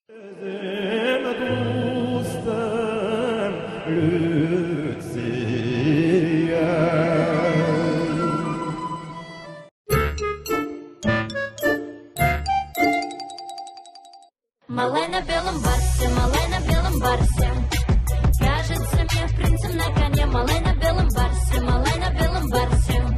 Малай на белом барсе, малай на белом барсе. Кажется мне принцем на коне. Малай на белом барсе, малай на белом барсе.